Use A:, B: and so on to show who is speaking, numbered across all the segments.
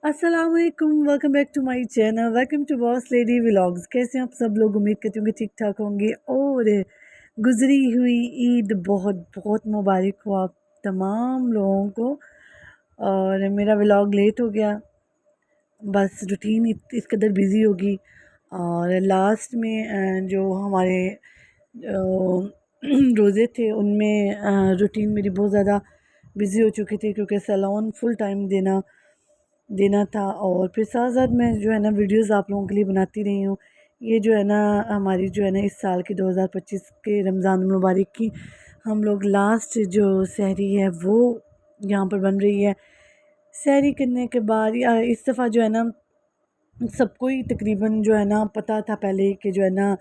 A: अस्सलाम वालेकुम, welcome back to my channel, welcome to boss lady vlogs. कैसे हैं आप सब लोग? उम्मीद करती हूँ कि ठीक ठाक होंगे। और गुजरी हुई ईद बहुत बहुत मुबारक हो आप तमाम लोगों को। और मेरा व्लॉग लेट हो गया, बस रूटीन इस कदर बिज़ी होगी। और लास्ट में जो हमारे रोज़े थे उनमें रूटीन मेरी बहुत ज़्यादा बिज़ी हो चुकी थी, क्योंकि सैलून फुल टाइम देना देना था। और फिर साथ साथ मैं जो है ना वीडियोस आप लोगों के लिए बनाती रही हूँ। ये जो है ना हमारी जो है ना इस साल की 2025 के रमज़ान मुबारक की हम लोग लास्ट जो सहरी है वो यहाँ पर बन रही है। सहरी करने के बाद या इस दफ़ा जो है ना सबको ही तकरीबन जो है ना पता था पहले कि जो है ना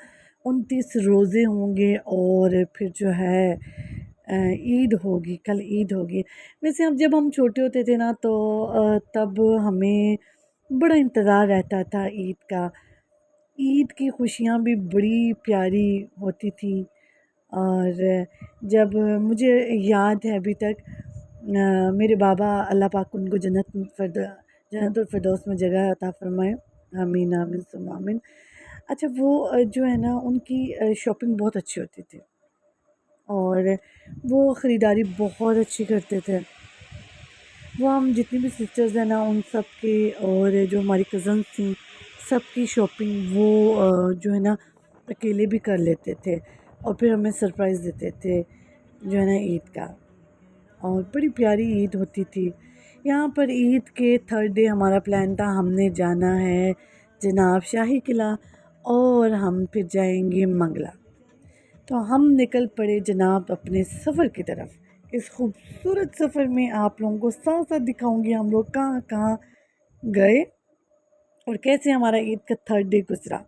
A: 29 रोज़े होंगे और फिर जो है ईद होगी, कल ईद होगी। वैसे अब जब हम छोटे होते थे ना तो तब हमें बड़ा इंतज़ार रहता था ईद का। ईद की खुशियाँ भी बड़ी प्यारी होती थी। और जब मुझे याद है अभी तक, मेरे बाबा अल्लाह पाक उनको जन्नतुल फिरदौस में जगह अता फ़रमाए। आमीन आमीन सुम्मा आमीन। अच्छा वो जो है ना उनकी शॉपिंग बहुत अच्छी होती थी और वो ख़रीदारी बहुत अच्छी करते थे। वो हम जितनी भी सिस्टर्स हैं ना उन सब की, और जो हमारी कज़न्स थी सबकी शॉपिंग वो जो है ना अकेले भी कर लेते थे और फिर हमें सरप्राइज़ देते थे जो है ना ईद का। और बड़ी प्यारी ईद होती थी। यहाँ पर ईद के थर्ड डे हमारा प्लान था, हमने जाना है जनाब शाही किला और हम फिर जाएंगे मंगला। तो हम निकल पड़े जनाब अपने सफ़र की तरफ। इस खूबसूरत सफ़र में आप लोगों को साथ साथ दिखाऊंगी हम लोग कहाँ कहाँ गए और कैसे हमारा ईद का थर्ड डे गुजरा।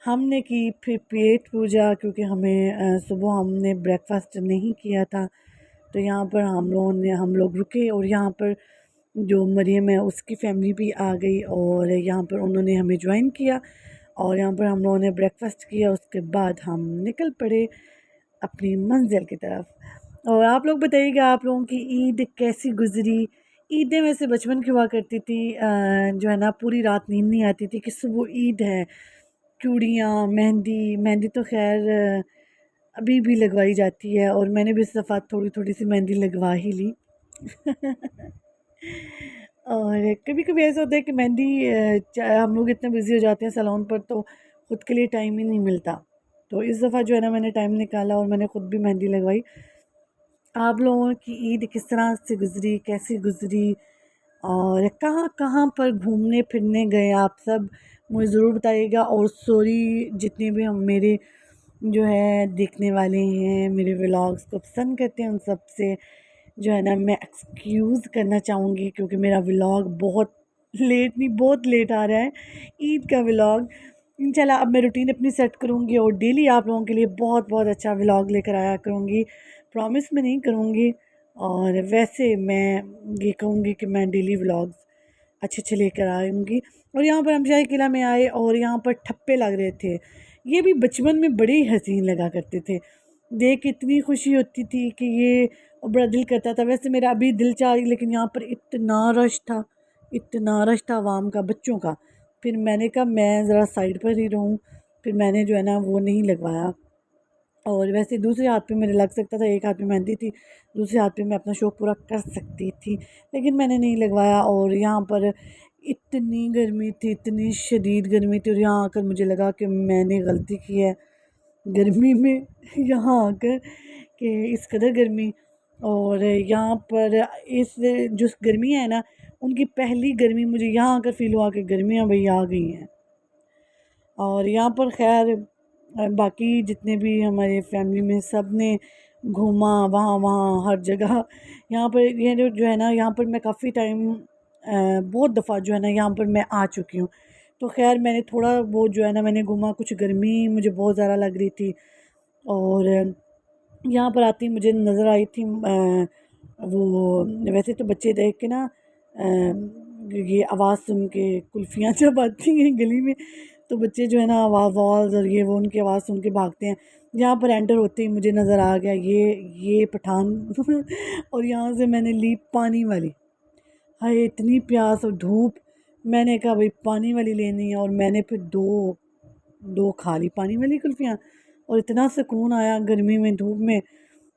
A: हमने की फिर पेट पूजा, क्योंकि हमें सुबह हमने ब्रेकफास्ट नहीं किया था। तो यहाँ पर हम लोग रुके और यहाँ पर जो मरियम है उसकी फैमिली भी आ गई और यहाँ पर उन्होंने हमें ज्वाइन किया और यहाँ पर हम लोगों ने ब्रेकफास्ट किया। उसके बाद हम निकल पड़े अपनी मंजिल की तरफ। और आप लोग बताइएगा आप लोगों की ईद कैसी गुजरी। ईदें वैसे बचपन की हुआ करती थी, जो है ना पूरी रात नींद नहीं आती थी कि सुबह ईद है। चूड़ियाँ, मेहंदी मेहंदी तो खैर अभी भी लगवाई जाती है और मैंने भी इस दफ़ा थोड़ी थोड़ी सी मेहंदी लगवा ही ली। और कभी कभी ऐसा होता है कि मेहंदी हम लोग इतने बिज़ी हो जाते हैं सैलून पर तो ख़ुद के लिए टाइम ही नहीं मिलता। तो इस दफ़ा जो है ना मैंने टाइम निकाला और मैंने ख़ुद भी मेहंदी लगवाई। आप लोगों की ईद किस तरह से गुज़री, कैसी गुज़री और कहाँ कहाँ पर घूमने फिरने गए आप सब, मुझे ज़रूर बताइएगा। और सॉरी जितने भी हम मेरे जो है देखने वाले हैं, मेरे व्लॉग्स को पसंद करते हैं, उन सब से जो है ना मैं एक्सक्यूज़ करना चाहूँगी, क्योंकि मेरा व्लॉग बहुत लेट नहीं बहुत लेट आ रहा है ईद का व्लॉग। इंशाल्लाह अब मैं रूटीन अपनी सेट करूँगी और डेली आप लोगों के लिए बहुत बहुत अच्छा व्लॉग लेकर आया करूँगी। प्रॉमिस मैं नहीं करूँगी, और वैसे मैं ये कहूँगी कि मैं डेली व्लॉग्स अच्छे अच्छे लेकर आऊँगी। और यहाँ पर हम शाही किला में आए और यहाँ पर ठप्पे लग रहे थे। ये भी बचपन में बड़े ही हसीन लगा करते थे, देख के इतनी खुशी होती थी कि ये बड़ा दिल करता था। वैसे मेरा अभी दिल चाह रही, लेकिन यहाँ पर इतना रश था आवाम का, बच्चों का। फिर मैंने कहा मैं ज़रा साइड पर ही रहूँ, फिर मैंने जो है ना वो नहीं लगवाया। और वैसे दूसरे हाथ पे मेरे लग सकता था, एक हाथ में मेहंदी थी, दूसरे हाथ पे मैं अपना शौक़ पूरा कर सकती थी, लेकिन मैंने नहीं लगवाया। और यहाँ पर इतनी गर्मी थी, इतनी शदीद गर्मी थी, और यहाँ आकर मुझे लगा कि मैंने गलती की है गर्मी में यहाँ आकर, कि इस कदर गर्मी। और यहाँ पर इस जो गर्मी है ना उनकी पहली गर्मी मुझे यहाँ आकर फ़ील हुआ कि गर्मियाँ भई आ गई हैं। और यहाँ पर खैर बाकी जितने भी हमारे फैमिली में सब ने घूमा, वहाँ वहाँ हर जगह। यहाँ पर ये जो है ना यहाँ पर मैं काफ़ी टाइम बहुत दफ़ा जो है ना यहाँ पर मैं आ चुकी हूँ। तो खैर मैंने थोड़ा वो जो है ना मैंने घूमा, कुछ गर्मी मुझे बहुत ज़्यादा लग रही थी। और यहाँ पर आती मुझे नज़र आई थी वो, वैसे तो बच्चे देख के ना ये आवाज़ सुन के कुल्फ़ियाँ जब आती हैं गली में तो बच्चे जो है ना आवाज़ और ये वो उनकी आवाज़ सुन के भागते हैं। यहाँ पर एंटर होते ही मुझे नज़र आ गया ये पठान और यहाँ से मैंने ली पानी वाली। हाय इतनी प्यास और धूप। मैंने कहा भाई पानी वाली लेनी है, और मैंने फिर दो दो खा ली पानी वाली कुल्फ़ियाँ, और इतना सुकून आया गर्मी में धूप में।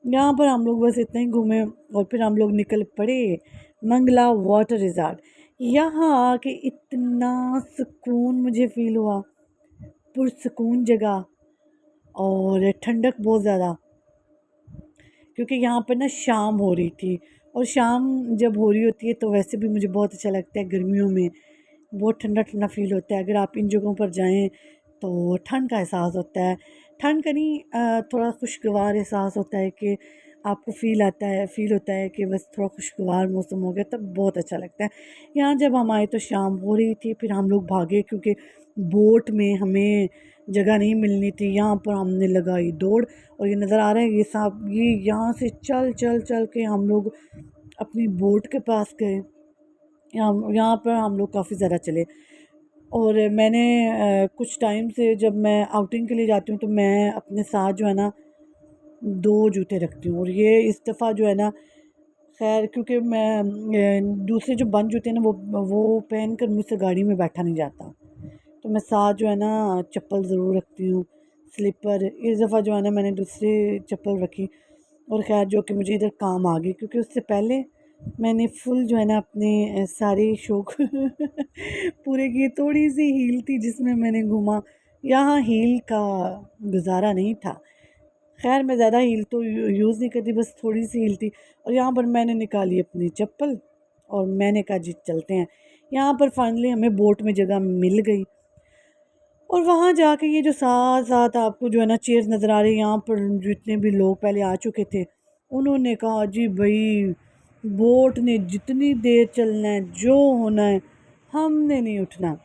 A: यहाँ पर हम लोग बस इतना ही घूमे, और फिर हम लोग निकल पड़े मंगला वाटर रिज़ॉर्ट। यहाँ आके इतना सुकून मुझे फ़ील हुआ, पुरसुकून जगह, और ठंडक बहुत ज़्यादा, क्योंकि यहाँ पर ना शाम हो रही थी। और शाम जब हो रही होती है तो वैसे भी मुझे बहुत अच्छा लगता है गर्मियों में, बहुत ठंडा ठंडा फ़ील होता है। अगर आप इन जगहों पर जाएं तो ठंड का एहसास होता है, ठंड का नहीं, थोड़ा खुशगवार एहसास होता है कि आपको फ़ील होता है कि बस थोड़ा खुशगवार मौसम हो गया, तब बहुत अच्छा लगता है। यहाँ जब हम आए तो शाम हो रही थी, फिर हम लोग भागे क्योंकि बोट में हमें जगह नहीं मिलनी थी। यहाँ पर हमने लगाई दौड़, और ये नज़र आ रहा है ये साहब, ये यहाँ से चल चल चल के हम लोग अपनी बोट के पास गए। यहाँ पर हम लोग काफ़ी ज़्यादा चले। और मैंने कुछ टाइम से जब मैं आउटिंग के लिए जाती हूँ तो मैं अपने साथ जो है ना 2 जूते रखती हूँ, और ये इस दफ़ा जो है ना, खैर क्योंकि मैं दूसरे जो बंद जूते हैं ना वो पहन कर मुझसे गाड़ी में बैठा नहीं जाता, तो मैं साथ जो है ना चप्पल ज़रूर रखती हूँ, स्लीपर। इस दफ़ा जो है ना मैंने दूसरी चप्पल रखी, और ख़ैर जो कि मुझे इधर काम आ गई, क्योंकि उससे पहले मैंने फुल जो है ना अपने सारे शौक पूरे किए। थोड़ी सी हील थी जिसमें मैंने घूमा, यहाँ हील का गुजारा नहीं था। खैर मैं ज़्यादा हील तो यूज़ नहीं करती, बस थोड़ी सी हील थी। और यहाँ पर मैंने निकाली अपनी चप्पल, और मैंने कहा जी चलते हैं। यहाँ पर फाइनली हमें बोट में जगह मिल गई, और वहाँ जाके ये जो साथ साथ आपको जो है ना चेयर्स नज़र आ रही है, यहाँ पर जितने भी लोग पहले आ चुके थे उन्होंने कहा जी भाई बोट ने जितनी देर चलना है, जो होना है, हमने नहीं उठना।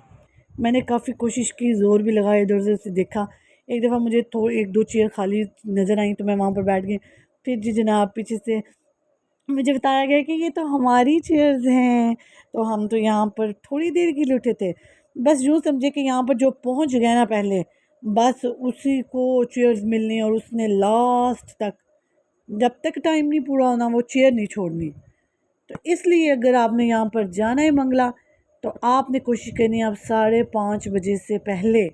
A: मैंने काफ़ी कोशिश की, ज़ोर भी लगाया, इधर उधर से देखा। एक दफ़ा मुझे थोड़ी एक दो चेयर खाली नज़र आई तो मैं वहाँ पर बैठ गई। फिर जी जनाब पीछे से मुझे बताया गया कि ये तो हमारी चेयर्स हैं, तो हम तो यहाँ पर थोड़ी देर के लिए उठे थे। बस यूँ समझे कि यहाँ पर जो पहुँच गया ना पहले, बस उसी को चेयर्स मिलनी, और उसने लास्ट तक, जब तक टाइम नहीं पूरा होना, वो चेयर नहीं छोड़नी। तो इसलिए अगर आपने यहाँ पर जाना है मंगला, तो आपने कोशिश करनी है आप 5:30 बजे से पहले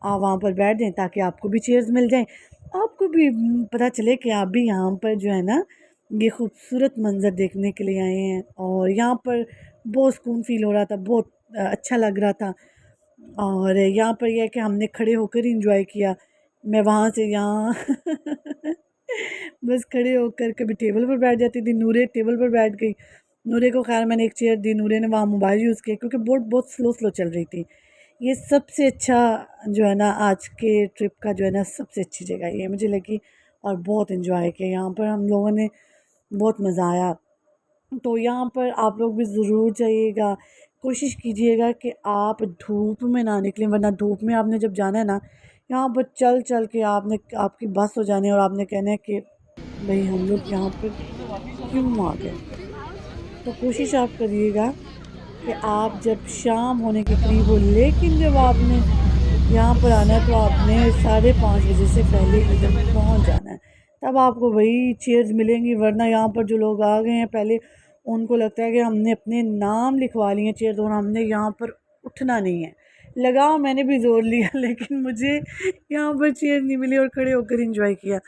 A: आप वहाँ पर बैठ जाएँ, ताकि आपको भी चेयर्स मिल जाएँ। आपको भी पता चले कि आप भी यहाँ पर जो है ना ये खूबसूरत मंज़र देखने के लिए आए हैं, और यहाँ पर बहुत सुकून फ़ील हो रहा था, बहुत अच्छा लग रहा था। और यहाँ पर यह है कि हमने खड़े होकर ही एंजॉय किया। मैं वहाँ से यहाँ बस खड़े होकर कभी टेबल पर बैठ जाती थी, नूरे टेबल पर बैठ गई। नूरे को खैर मैंने एक चेयर दी, नूरे ने वहाँ मोबाइल यूज़ किया, क्योंकि बोट बहुत स्लो स्लो चल रही थी। ये सबसे अच्छा जो है ना आज के ट्रिप का जो है ना सबसे अच्छी जगह ये मुझे लगी, और बहुत इन्जॉय किया यहाँ पर हम लोगों ने, बहुत मज़ा आया। तो यहाँ पर आप लोग भी ज़रूर जाइएगा, कोशिश कीजिएगा कि आप धूप में ना निकलें, वरना धूप में आपने जब जाना है ना, यहाँ पर चल चल के आपने आपकी बस हो जानी है, और आपने कहना है कि भाई हम लोग यहाँ पर क्यों आ गए। तो कोशिश आप करिएगा कि आप जब शाम होने के करीब हो, लेकिन जब आपने यहाँ पर आना है तो आपने 5:30 बजे से पहले इधर पहुँच जाना है, तब आपको वही चेयर्स मिलेंगी। वरना यहाँ पर जो लोग आ गए हैं पहले, उनको लगता है कि हमने अपने नाम लिखवा लिए हैं चेयर्स, और हमने यहाँ पर उठना नहीं है। लगा मैंने भी ज़ोर लिया लेकिन मुझे यहाँ पर चेयर नहीं मिली, और खड़े होकर इंजॉय किया।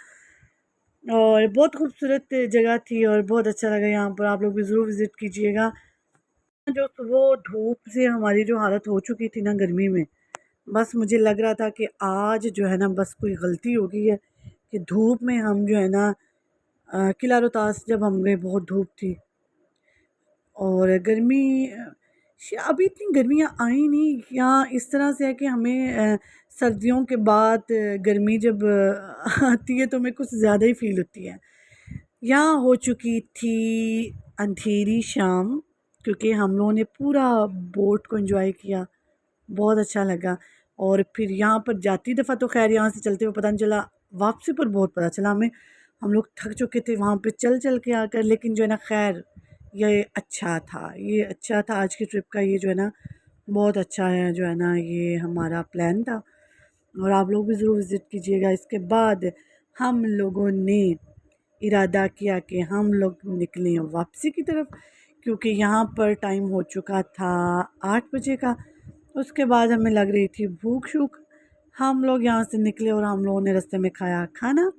A: और बहुत खूबसूरत जगह थी, और बहुत अच्छा लगा। यहाँ पर आप लोग भी ज़रूर विज़िट कीजिएगा। जो सुबह धूप से हमारी जो हालत हो चुकी थी ना गर्मी में, बस मुझे लग रहा था कि आज जो है ना बस कोई गलती हो गई है, कि धूप में हम जो है ना किला रोहतास जब हम गए बहुत धूप थी, और गर्मी अभी इतनी गर्मियाँ आई नहीं। यहाँ इस तरह से है कि हमें सर्दियों के बाद गर्मी जब आती है तो हमें कुछ ज़्यादा ही फील होती है। यहाँ हो चुकी थी अंधेरी शाम, क्योंकि हम लोगों ने पूरा बोट को एंजॉय किया, बहुत अच्छा लगा। और फिर यहाँ पर जाती दफ़ा तो खैर यहाँ से चलते हुए पता नहीं चला, वापसी पर बहुत पता चला हमें। हम लोग थक चुके थे वहाँ पे चल चल के आकर, लेकिन जो है ना खैर ये अच्छा था, ये अच्छा था आज की ट्रिप का। ये जो है ना बहुत अच्छा है, जो है ना ये हमारा प्लान था, और आप लोग भी ज़रूर विज़िट कीजिएगा। इसके बाद हम लोगों ने इरादा किया कि हम लोग निकलें वापसी की तरफ, क्योंकि यहाँ पर टाइम हो चुका था 8 बजे का। उसके बाद हमें लग रही थी भूख शूख। हम लोग यहाँ से निकले और हम लोगों ने रास्ते में खाया खाना।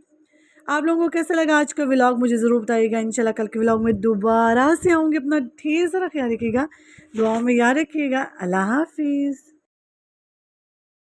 A: आप लोगों को कैसा लगा आज का व्लॉग मुझे ज़रूर बताइएगा। इंशाल्लाह कल के व्लॉग में दोबारा से आऊँगी। अपना ढेर सारा ख्याल रखिएगा, दुआ में याद रखिएगा। अल्लाह हाफिज़।